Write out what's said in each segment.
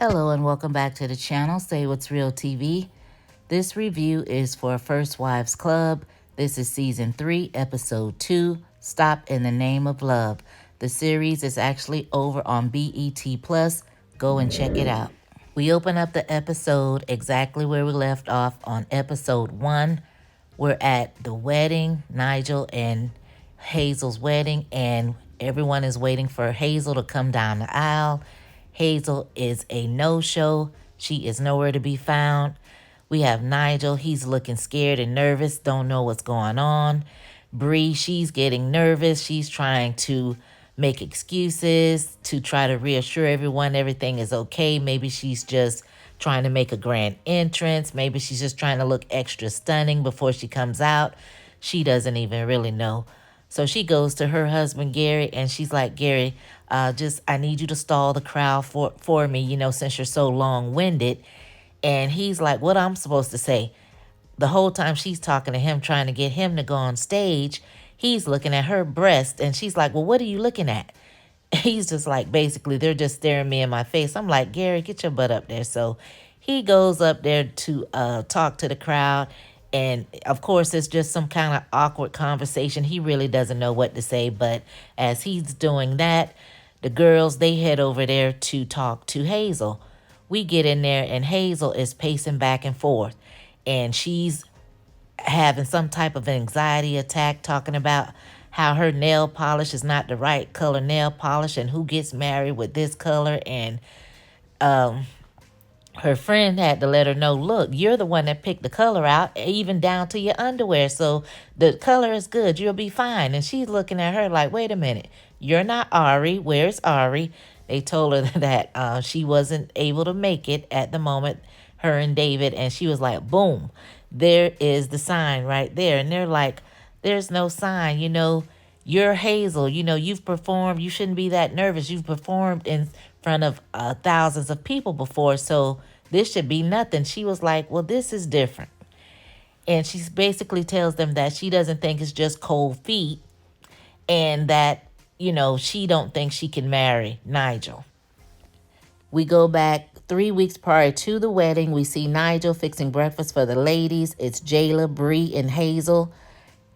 Hello and welcome back to the channel, Say What's Real TV. This review is for First Wives Club. This is Season 3, Episode 2, Stop in the Name of Love. The series is actually over on betplus. Go and check it out. We open up the episode exactly where we left off on Episode 1. We're at the wedding, Nigel and Hazel's wedding, and everyone is waiting for Hazel to come down the aisle. Hazel is a no-show. She is nowhere to be found. We have Nigel. He's looking scared and nervous, don't know what's going on. Bree, she's getting nervous. She's trying to make excuses to try to reassure everyone everything is okay. Maybe she's just trying to make a grand entrance. Maybe she's just trying to look extra stunning before she comes out. She doesn't even really know. So she goes to her husband, Gary, and she's like, Gary, I need you to stall the crowd for me, since you're so long-winded. And he's like, what I'm supposed to say? The whole time she's talking to him, trying to get him to go on stage, he's looking at her breast, and she's like, well, what are you looking at? He's just like, basically, they're just staring me in my face. I'm like, Gary, get your butt up there. So he goes up there to talk to the crowd. And, of course, it's just some kind of awkward conversation. He really doesn't know what to say. But as he's doing that, the girls, they head over there to talk to Hazel. We get in there, and Hazel is pacing back and forth. And she's having some type of anxiety attack, talking about how her nail polish is not the right color nail polish and who gets married with this color. And her friend had to let her know, look, you're the one that picked the color out, even down to your underwear. So the color is good. You'll be fine. And she's looking at her like, wait a minute. You're not Ari. Where's Ari? They told her that she wasn't able to make it at the moment, her and David. And she was like, boom, there is the sign right there. And they're like, there's no sign. You're Hazel. You've performed. You shouldn't be that nervous. You've performed in front of thousands of people before, so this should be nothing. She was like, well, this is different. And she basically tells them that she doesn't think it's just cold feet, and that, she don't think she can marry Nigel. We go back 3 weeks prior to the wedding. We see Nigel fixing breakfast for the ladies. It's Jayla, Bree, and Hazel.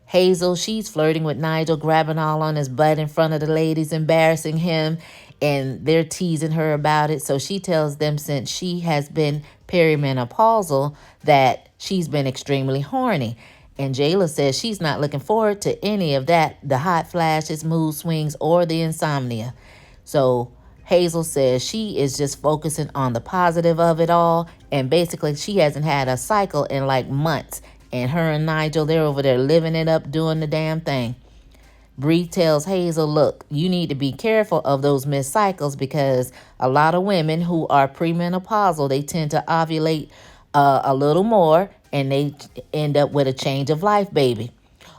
Hazel, she's flirting with Nigel, grabbing all on his butt in front of the ladies, embarrassing him, and they're teasing her about it. So she tells them since she has been perimenopausal that she's been extremely horny. And Jayla says she's not looking forward to any of that, the hot flashes, mood swings, or the insomnia. So Hazel says she is just focusing on the positive of it all, and basically she hasn't had a cycle in like months. And her and Nigel, they're over there living it up, doing the damn thing. Bree tells Hazel, look, you need to be careful of those missed cycles because a lot of women who are premenopausal, they tend to ovulate a little more and they end up with a change of life baby.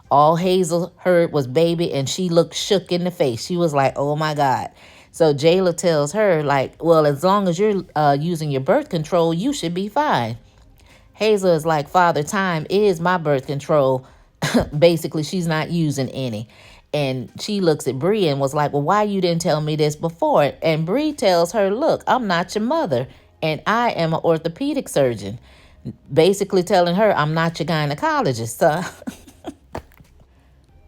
All Hazel heard was baby, and she looked shook in the face. She was like, oh, my God. So Jayla tells her, like, well, as long as you're using your birth control, you should be fine. Hazel is like, Father Time is my birth control. Basically, she's not using any. And she looks at Bree and was like, well, why you didn't tell me this before? And Bree tells her, look, I'm not your mother, and I am an orthopedic surgeon. Basically telling her I'm not your gynecologist.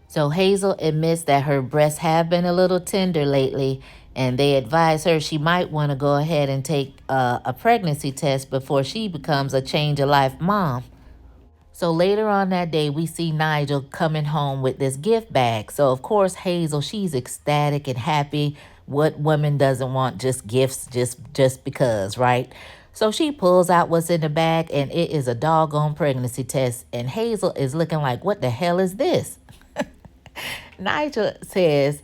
So Hazel admits that her breasts have been a little tender lately, and they advise her she might want to go ahead and take a pregnancy test before she becomes a change-of-life mom. So later on that day, we see Nigel coming home with this gift bag. So, of course, Hazel, she's ecstatic and happy. What woman doesn't want just gifts just because, right? So she pulls out what's in the bag, and it is a doggone pregnancy test. And Hazel is looking like, what the hell is this? Nigel says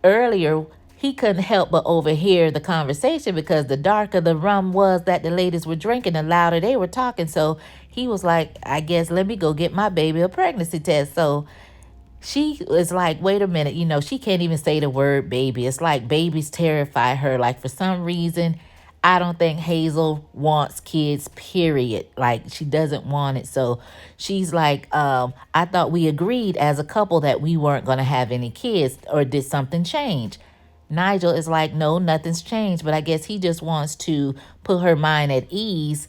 earlier he couldn't help but overhear the conversation because the darker the rum was that the ladies were drinking, the louder they were talking. So he was like, I guess let me go get my baby a pregnancy test. So she was like, wait a minute, she can't even say the word baby. It's like babies terrify her. Like for some reason, I don't think Hazel wants kids, period. Like she doesn't want it. So she's like, I thought we agreed as a couple that we weren't going to have any kids, or did something change? Nigel is like, no, nothing's changed. But I guess he just wants to put her mind at ease,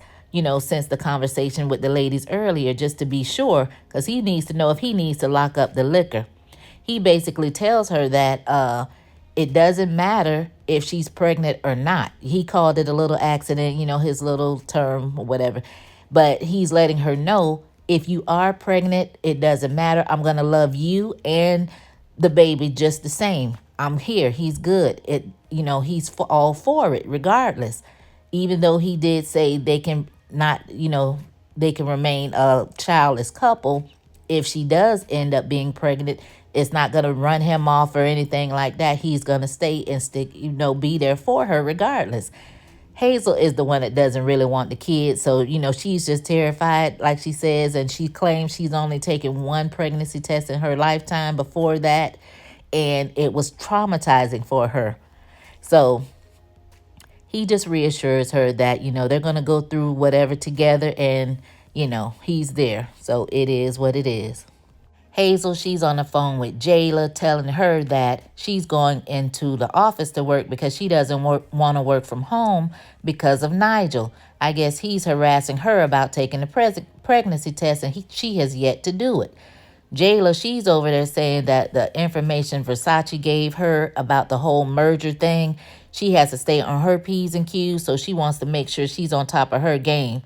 since the conversation with the ladies earlier, just to be sure, because he needs to know if he needs to lock up the liquor. He basically tells her that it doesn't matter if she's pregnant or not. He called it a little accident, his little term or whatever. But he's letting her know, if you are pregnant, it doesn't matter. I'm going to love you and the baby just the same. I'm here. He's good. He's all for it regardless. Even though he did say they can not, they can remain a childless couple if she does end up being pregnant. It's not going to run him off or anything like that. He's going to stay and stick, be there for her regardless. Hazel is the one that doesn't really want the kids. So, she's just terrified, like she says, and she claims she's only taken one pregnancy test in her lifetime before that, and it was traumatizing for her. So he just reassures her that, they're going to go through whatever together, and, he's there. So it is what it is. Hazel, she's on the phone with Jayla, telling her that she's going into the office to work because she doesn't want to work from home because of Nigel. I guess he's harassing her about taking the pregnancy test, and she has yet to do it. Jayla, she's over there saying that the information Versace gave her about the whole merger thing, she has to stay on her P's and Q's, so she wants to make sure she's on top of her game.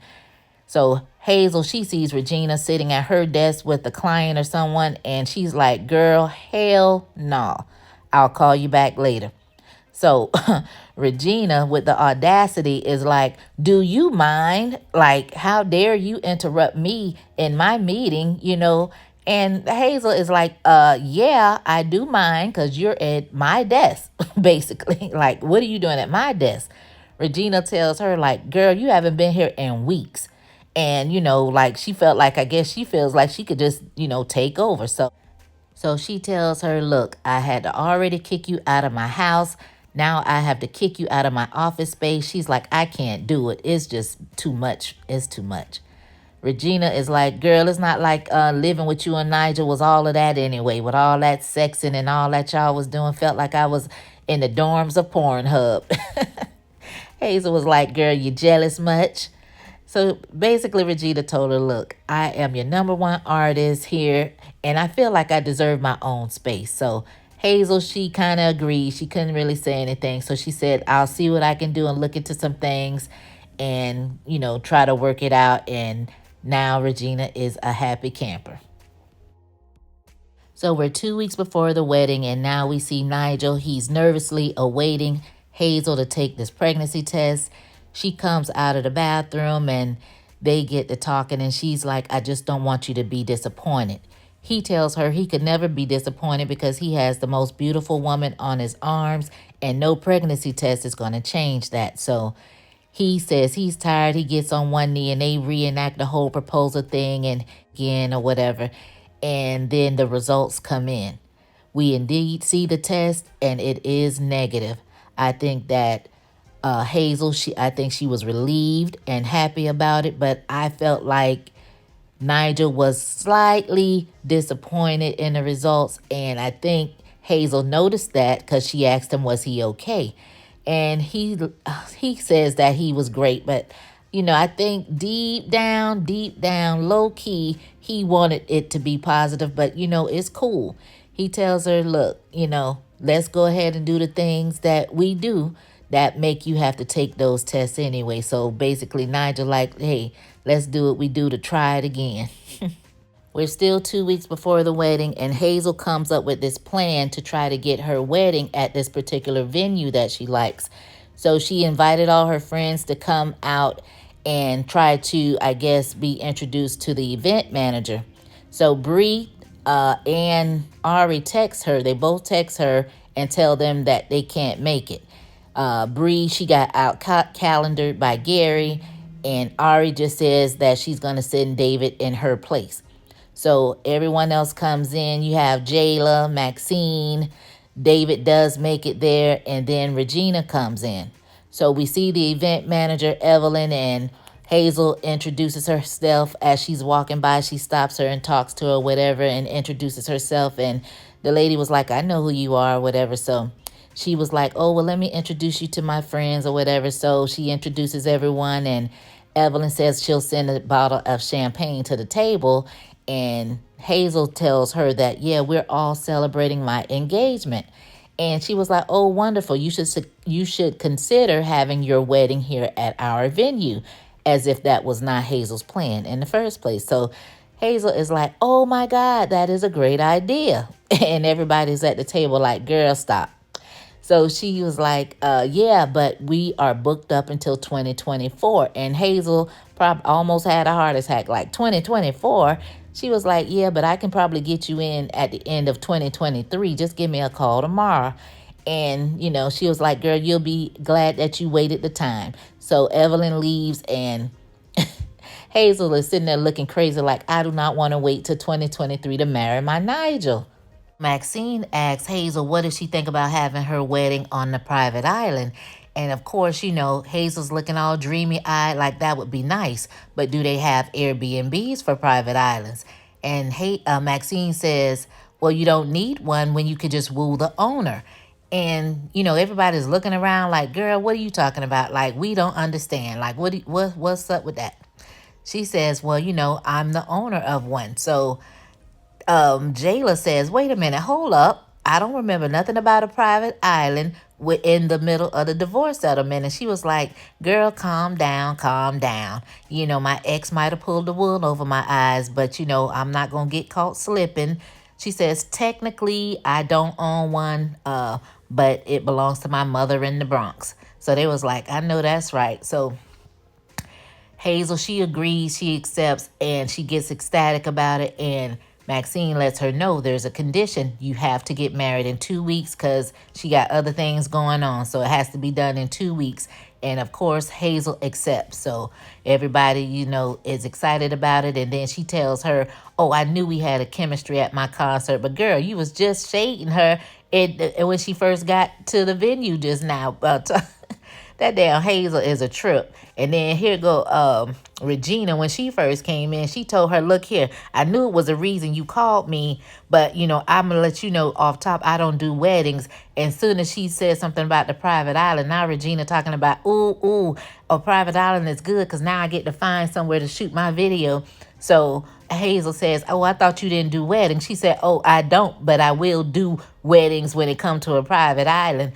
So Hazel, she sees Regina sitting at her desk with a client or someone, and she's like, girl, hell no. I'll call you back later. So Regina, with the audacity, is like, do you mind? Like, how dare you interrupt me in my meeting, And Hazel is like, yeah, I do mind because you're at my desk, basically. Like, what are you doing at my desk? Regina tells her, like, girl, you haven't been here in weeks. And, like she felt like, I guess she feels like she could just, take over. So she tells her, look, I had to already kick you out of my house. Now I have to kick you out of my office space. She's like, I can't do it. It's just too much. It's too much. Regina is like, girl, it's not like living with you and Nigel was all of that anyway. With all that sexing and all that y'all was doing, felt like I was in the dorms of Pornhub. Hazel was like, girl, you jealous much? So basically, Regina told her, look, I am your number one artist here, and I feel like I deserve my own space. So Hazel, she kind of agreed. She couldn't really say anything. So she said, I'll see what I can do and look into some things and, try to work it out. And now Regina is a happy camper. So we're 2 weeks before the wedding, and now we see Nigel. He's nervously awaiting Hazel to take this pregnancy test. She comes out of the bathroom and they get to talking, and she's like, I just don't want you to be disappointed. He tells her he could never be disappointed because he has the most beautiful woman on his arms, and no pregnancy test is going to change that. So he says he's tired. He gets on one knee and they reenact the whole proposal thing and again or whatever. And then the results come in. We indeed see the test, and it is negative. I think that Hazel, I think she was relieved and happy about it, but I felt like Nigel was slightly disappointed in the results, and I think Hazel noticed that because she asked him, was he okay? And he says that he was great, but I think deep down, low key, he wanted it to be positive, but it's cool. He tells her, look, let's go ahead and do the things that we do that make you have to take those tests anyway. So basically Nigel like, hey, let's do what we do to try it again. We're still 2 weeks before the wedding, and Hazel comes up with this plan to try to get her wedding at this particular venue that she likes. So she invited all her friends to come out and try to, I guess, be introduced to the event manager. So Bree and Ari text her. They both text her and tell them that they can't make it. Bree, she got out calendared by Gary, and Ari just says that she's going to send David in her place. So everyone else comes in. You have Jayla, Maxine, David does make it there, and then Regina comes in. So we see the event manager, Evelyn, and Hazel introduces herself as she's walking by. She stops her and talks to her, whatever, and introduces herself. And the lady was like, I know who you are, whatever. So she was like, oh, well, let me introduce you to my friends or whatever. So she introduces everyone, and Evelyn says she'll send a bottle of champagne to the table. And Hazel tells her that, yeah, we're all celebrating my engagement. And she was like, oh, wonderful. You should consider having your wedding here at our venue, as if that was not Hazel's plan in the first place. So Hazel is like, oh my God, that is a great idea. And everybody's at the table like, girl, stop. So she was like, yeah, but we are booked up until 2024. And Hazel probably almost had a heart attack, like 2024. She was like, yeah, but I can probably get you in at the end of 2023. Just give me a call tomorrow. And, she was like, girl, you'll be glad that you waited the time. So Evelyn leaves, and Hazel is sitting there looking crazy like, I do not want to wait till 2023 to marry my Nigel. Maxine asks Hazel what does she think about having her wedding on the private island. And of course, Hazel's looking all dreamy eyed like that would be nice. But do they have Airbnbs for private islands? And Maxine says, well, you don't need one when you could just woo the owner. And, everybody's looking around like, girl, what are you talking about? Like, we don't understand. Like, what's up with that? She says, well, I'm the owner of one. So Jayla says, wait a minute, hold up. I don't remember nothing about a private island in the middle of the divorce settlement. And she was like, girl, calm down, calm down. My ex might have pulled the wool over my eyes, but, I'm not going to get caught slipping. She says, technically, I don't own one, but it belongs to my mother in the Bronx. So they was like, I know that's right. So Hazel, she agrees, she accepts, and she gets ecstatic about it. And Maxine lets her know there's a condition. You have to get married in 2 weeks because she got other things going on. So it has to be done in 2 weeks. And of course, Hazel accepts. So everybody, is excited about it. And then she tells her, oh, I knew we had a chemistry at my concert. But girl, you was just shading her when she first got to the venue just now. But that damn Hazel is a trip. And then here go Regina. When she first came in, she told her, look here, I knew it was a reason you called me, but, I'm going to let you know off top, I don't do weddings. And soon as she said something about the private island, now Regina talking about, ooh, a private island is good because now I get to find somewhere to shoot my video. So Hazel says, oh, I thought you didn't do weddings. She said, oh, I don't, but I will do weddings when it comes to a private island.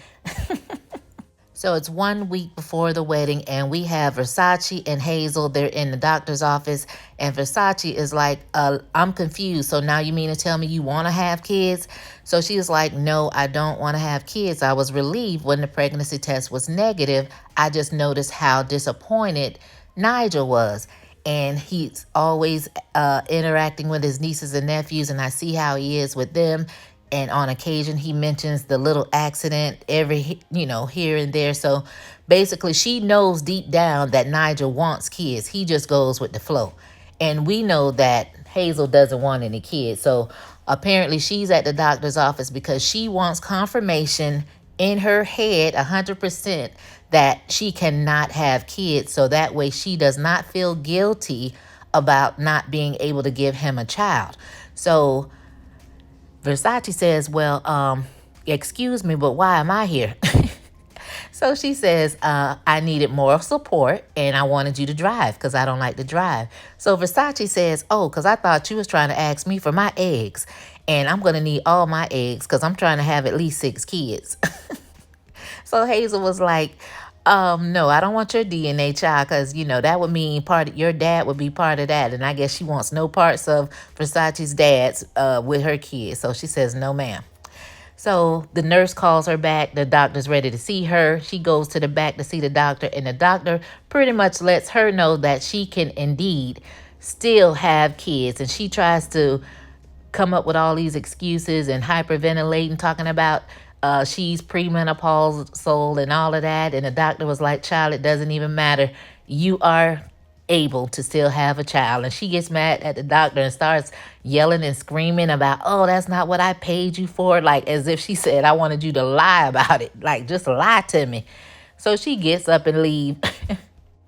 So it's 1 week before the wedding, and we have Versace and Hazel. They're in the doctor's office, and Versace is like, I'm confused. So now you mean to tell me you want to have kids? So she was like, no, I don't want to have kids. I was relieved when the pregnancy test was negative. I just noticed how disappointed Nigel was. And he's always interacting with his nieces and nephews, and I see how he is with them. And on occasion, he mentions the little accident here and there. So basically, she knows deep down that Nigel wants kids. He just goes with the flow. And we know that Hazel doesn't want any kids. So apparently, she's at the doctor's office because she wants confirmation in her head 100% that she cannot have kids. So that way, she does not feel guilty about not being able to give him a child. So Versace says, well, excuse me, but why am I here? So she says, I needed moral support and I wanted you to drive because I don't like to drive. So Versace says, oh, because I thought you was trying to ask me for my eggs. And I'm going to need all my eggs because I'm trying to have at least 6 kids. So Hazel was like, no, I don't want your DNA child because, that would mean your dad would be part of that. And I guess she wants no parts of Versace's dad's with her kids. So she says, no, ma'am. So the nurse calls her back. The doctor's ready to see her. She goes to the back to see the doctor. And the doctor pretty much lets her know that she can indeed still have kids. And she tries to come up with all these excuses and hyperventilating, talking about she's premenopausal and all of that. And the doctor was like, child, it doesn't even matter. You are able to still have a child. And she gets mad at the doctor and starts yelling and screaming about, oh, that's not what I paid you for. Like as if she said, I wanted you to lie about it. Like just lie to me. So she gets up and leaves.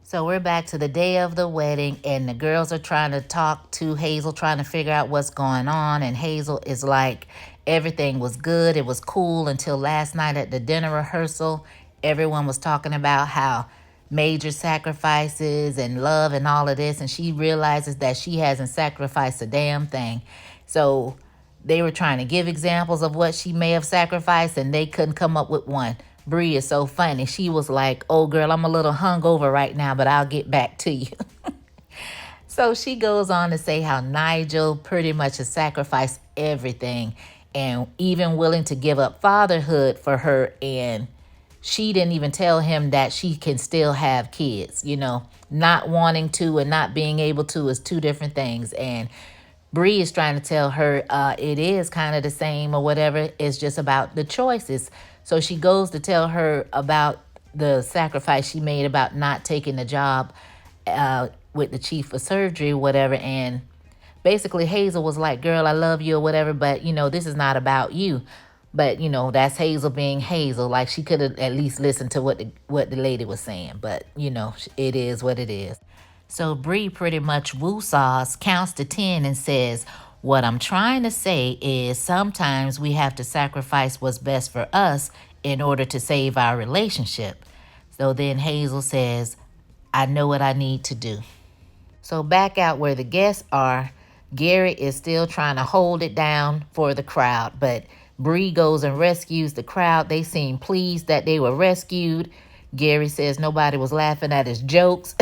So we're back to the day of the wedding, and the girls are trying to talk to Hazel, trying to figure out what's going on. And Hazel is like, Everything was good. It was cool until last night at the dinner rehearsal. Everyone was talking about how major sacrifices and love and all of this, and she realizes that she hasn't sacrificed a damn thing. So they were trying to give examples of what she may have sacrificed, and they couldn't come up with one. Bree is so funny. She was like, "Oh, girl, I'm a little hungover right now, but I'll get back to you." So she goes on to say how Nigel pretty much has sacrificed everything and even willing to give up fatherhood for her. And she didn't even tell him that she can still have kids. Not wanting to and not being able to is two different things. And Bree is trying to tell her it is kind of the same or whatever. It's just about the choices. So she goes to tell her about the sacrifice she made about not taking the job with the chief of surgery or whatever. And basically Hazel was like, "Girl, I love you," or whatever, but this is not about you. But that's Hazel being Hazel. Like, she could have at least listened to what the lady was saying. But it is what it is. So Bree pretty much woo-saws, counts to 10 and says, "What I'm trying to say is sometimes we have to sacrifice what's best for us in order to save our relationship." So then Hazel says, "I know what I need to do." So back out where the guests are, Gary is still trying to hold it down for the crowd, but Bree goes and rescues the crowd. They seem pleased that they were rescued. Gary says nobody was laughing at his jokes.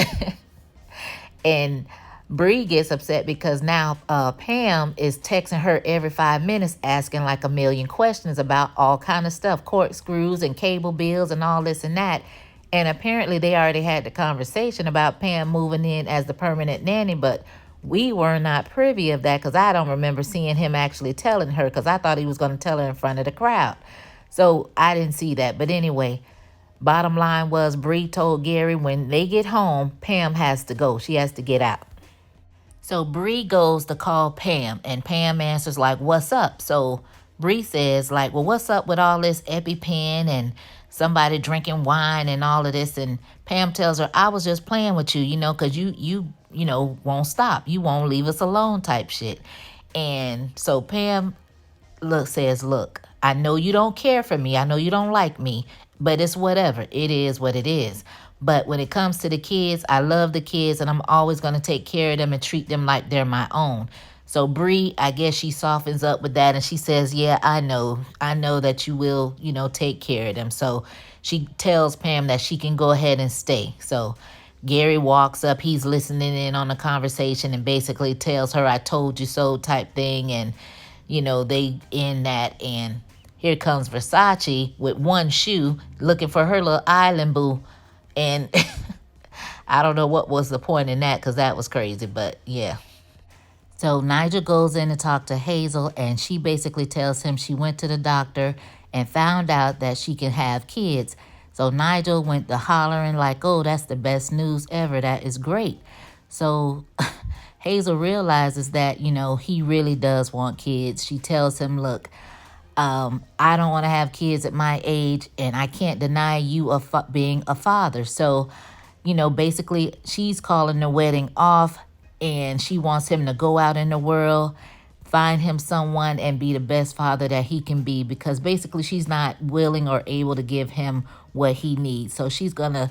And Bree gets upset because now Pam is texting her every 5 minutes asking like a million questions about all kind of stuff, corkscrews and cable bills and all this and that. And apparently they already had the conversation about Pam moving in as the permanent nanny, but we were not privy of that because I don't remember seeing him actually telling her, because I thought he was going to tell her in front of the crowd. So I didn't see that. But anyway, bottom line was Bree told Gary when they get home, Pam has to go. She has to get out. So Bree goes to call Pam, and Pam answers like, "What's up?" So Bree says like, "Well, what's up with all this EpiPen and somebody drinking wine and all of this?" And Pam tells her, "I was just playing with you, because you won't stop. You won't leave us alone," type shit. And so Pam says, "Look, I know you don't care for me. I know you don't like me, but it's whatever. It is what it is. But when it comes to the kids, I love the kids and I'm always going to take care of them and treat them like they're my own." So Bree, I guess she softens up with that and she says, "Yeah, I know that you will, take care of them." So she tells Pam that she can go ahead and stay. So Gary walks up, he's listening in on the conversation and basically tells her, "I told you so," type thing. And, they end that. And here comes Versace with one shoe looking for her little island boo. And I don't know what was the point in that because that was crazy, but yeah. So Nigel goes in to talk to Hazel, and she basically tells him she went to the doctor and found out that she can have kids. So Nigel went to hollering like, "Oh, that's the best news ever. That is great." So Hazel realizes that, he really does want kids. She tells him, "Look, I don't want to have kids at my age, and I can't deny you being a father." So, basically she's calling the wedding off, and she wants him to go out in the world, find him someone, and be the best father that he can be, because basically she's not willing or able to give him what he needs. So she's going to,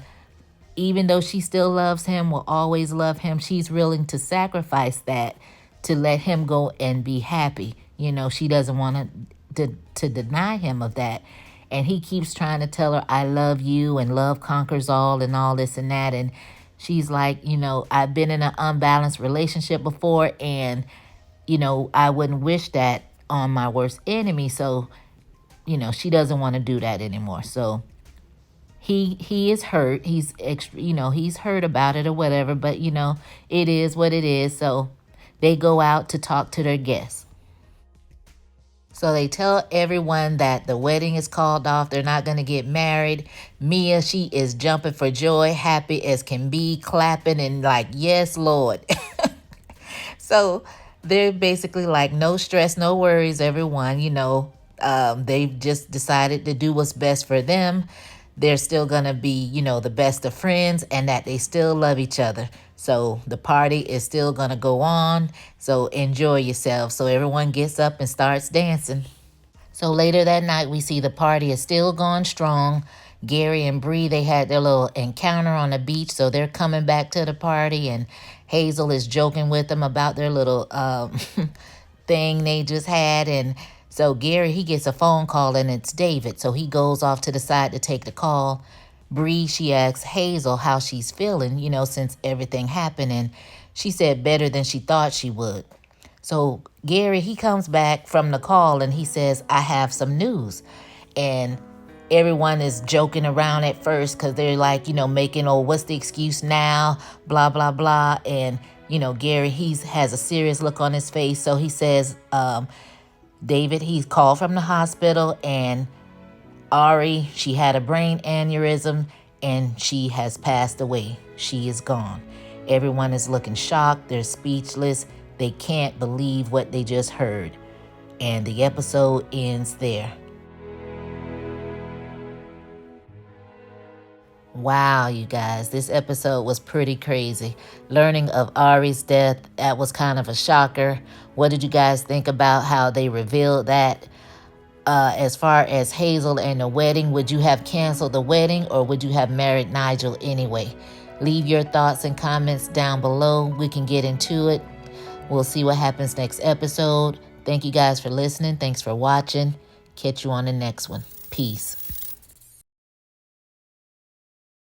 even though she still loves him, will always love him, she's willing to sacrifice that to let him go and be happy. She doesn't want to deny him of that. And he keeps trying to tell her, "I love you," and love conquers all and all this and that. And she's like, "I've been in an unbalanced relationship before, and, I wouldn't wish that on my worst enemy." So, she doesn't want to do that anymore. So he is hurt. He's hurt about it or whatever, but, it is what it is. So they go out to talk to their guests. So they tell everyone that the wedding is called off. They're not going to get married. Mia, she is jumping for joy, happy as can be, clapping and like, "Yes, Lord." So they're basically like, no stress, no worries, everyone. They've just decided to do what's best for them. They're still going to be, the best of friends, and that they still love each other. So the party is still going to go on. So enjoy yourself. So everyone gets up and starts dancing. So later that night, we see the party is still going strong. Gary and Bree, they had their little encounter on the beach, so they're coming back to the party, and Hazel is joking with them about their little thing they just had. And so Gary, he gets a phone call, and it's David. So he goes off to the side to take the call. Bree, she asks Hazel how she's feeling, since everything happened, and she said better than she thought she would. So Gary, he comes back from the call and he says, I have some news. And everyone is joking around at first because they're like, making, oh, what's the excuse now? Blah, blah, blah. And, Gary, he has a serious look on his face. So he says, David, he's called from the hospital, and Ari, she had a brain aneurysm and she has passed away. She is gone. Everyone is looking shocked. They're speechless. They can't believe what they just heard. And the episode ends there. Wow, you guys, this episode was pretty crazy. Learning of Ari's death, that was kind of a shocker. What did you guys think about how they revealed that? As far as Hazel and the wedding, would you have canceled the wedding, or would you have married Nigel anyway? Leave your thoughts and comments down below. We can get into it. We'll see what happens next episode. Thank you guys for listening. Thanks for watching. Catch you on the next one. Peace.